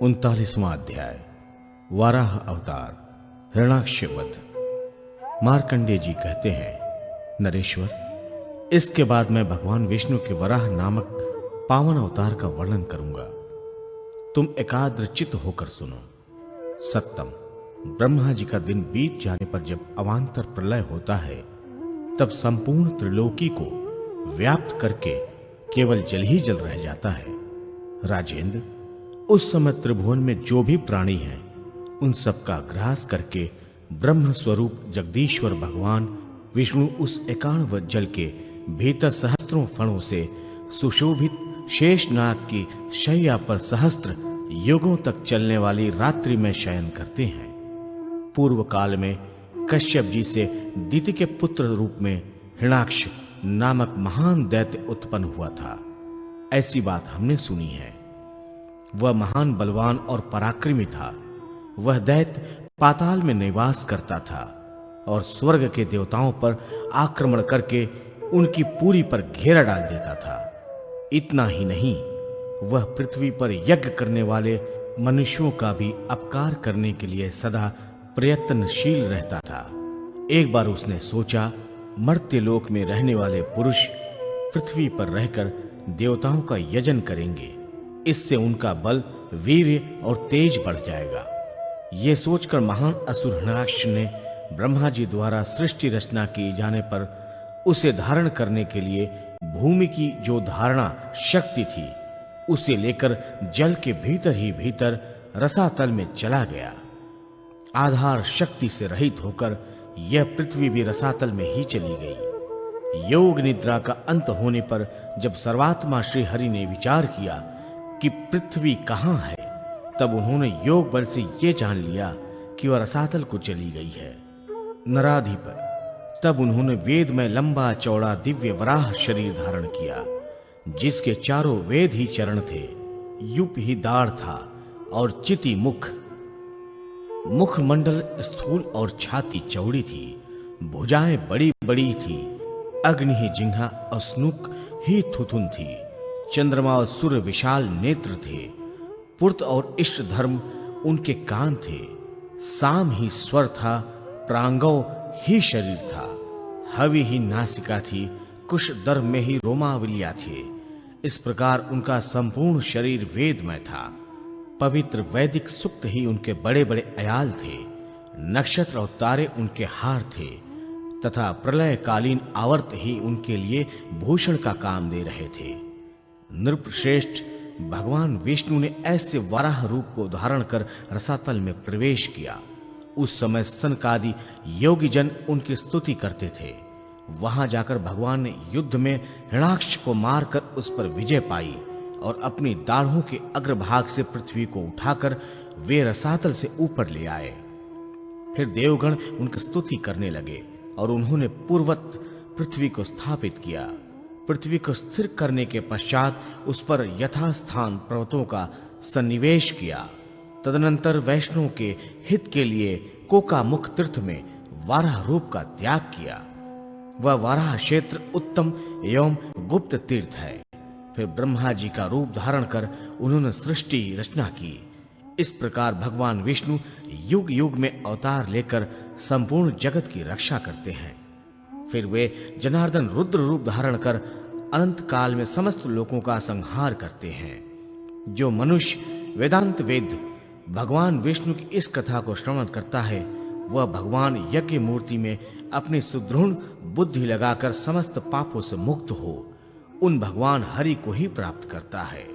39वां अध्याय वाराह अवतार हिरण्याक्ष वध। मार्कंडेय जी कहते हैं, नरेश्वर, इसके बाद मैं भगवान विष्णु के वराह नामक पावन अवतार का वर्णन करूंगा। तुम एकाग्र चित्त होकर सुनो। सत्तम, ब्रह्मा जी का दिन बीत जाने पर जब अवान्तर प्रलय होता है, तब संपूर्ण त्रिलोकी को व्याप्त करके केवल जल ही जल रह जाता है। राजेंद्र, उस समय त्रिभुवन में जो भी प्राणी हैं, उन सब का ग्रास करके ब्रह्म स्वरूप जगदीश्वर भगवान विष्णु उस एकांव जल के भीतर सहस्त्रों फणों से सुशोभित शेषनाग की शैया पर सहस्त्र युगों तक चलने वाली रात्रि में शयन करते हैं। पूर्व काल में कश्यप जी से दिति के पुत्र रूप में हिरण्याक्ष नामक महान दैत्य उत्पन्न हुआ था। ऐसी बात हमने सुनी है। वह महान बलवान और पराक्रमी था। वह दैत्य पाताल में निवास करता था और स्वर्ग के देवताओं पर आक्रमण करके उनकी पूरी पर घेरा डाल देता था। इतना ही नहीं, वह पृथ्वी पर यज्ञ करने वाले मनुष्यों का भी अपकार करने के लिए सदा प्रयत्नशील रहता था। एक बार उसने सोचा, मर्त्य लोक में रहने वाले पुरुष पृथ्वी पर रहकर देवताओं का यजन करेंगे। इससे उनका बल, वीर्य और तेज बढ़ जाएगा। ये सोचकर महान असुर हिरण्याक्ष ने ब्रह्मा जी द्वारा सृष्टि रचना की जाने पर उसे धारण करने के लिए भूमि की जो धारणा शक्ति थी, उसे लेकर जल के भीतर ही भीतर रसातल में चला गया। आधार शक्ति से रहित होकर यह पृथ्वी भी रसातल में ही चली गई। योग निद्रा का अंत होने पर जब सर्वात्मा श्री हरि ने विचार किया कि पृथ्वी कहां है, तब उन्होंने योग बल से यह जान लिया कि वह रसातल को चली गई है। नराधिप, तब उन्होंने वेद में लंबा चौड़ा दिव्य वराह शरीर धारण किया, जिसके चारों वेद ही चरण थे। युप ही दाढ़ था और चिति मुख। मुखमंडल स्थूल और छाती चौड़ी थी। भुजाएं बड़ी बड़ी थी। अग्नि ही जिह्वा और स्नुक ही थुथुन थी। चंद्रमा और सूर्य विशाल नेत्र थे। पुर्त और इष्ट धर्म उनके कान थे। साम ही स्वर था। प्रांगव ही शरीर था। हवि ही नासिका थी। कुश दर्भ में ही रोमावलियां थे। इस प्रकार उनका संपूर्ण शरीर वेदमय था। पवित्र वैदिक सुक्त ही उनके बड़े बड़े अयाल थे। नक्षत्र और तारे उनके हार थे तथा प्रलयकालीन आवर्त ही उनके लिए भूषण का काम दे रहे थे। नृपश्रेष्ठ भगवान विष्णु ने ऐसे वराह रूप को धारण कर रसातल में प्रवेश किया। उस समय सनकादि योगी जन उनकी स्तुति करते थे। वहां जाकर भगवान ने युद्ध में हिरण्याक्ष को मारकर उस पर विजय पाई और अपनी दाढ़ों के अग्रभाग से पृथ्वी को उठाकर वे रसातल से ऊपर ले आए। फिर देवगण उनकी स्तुति करने लगे और उन्होंने पूर्वत पृथ्वी को स्थापित किया। पृथ्वी को स्थिर करने के पश्चात उस पर यथास्थान पर्वतों का सन्निवेश किया। तदनंतर वैष्णव के हित के लिए कोकामुख तीर्थ में वाराह रूप का त्याग किया। वह वाराह क्षेत्र उत्तम एवं गुप्त तीर्थ है। फिर ब्रह्मा जी का रूप धारण कर उन्होंने सृष्टि रचना की। इस प्रकार भगवान विष्णु युग युग में अवतार लेकर संपूर्ण जगत की रक्षा करते हैं। फिर वे जनार्दन रुद्र रूप धारण कर अनंत काल में समस्त लोगों का संहार करते हैं। जो मनुष्य वेदांत वेद भगवान विष्णु की इस कथा को श्रवण करता है, वह भगवान यज्ञ मूर्ति में अपनी सुदृढ़ बुद्धि लगाकर समस्त पापों से मुक्त हो उन भगवान हरि को ही प्राप्त करता है।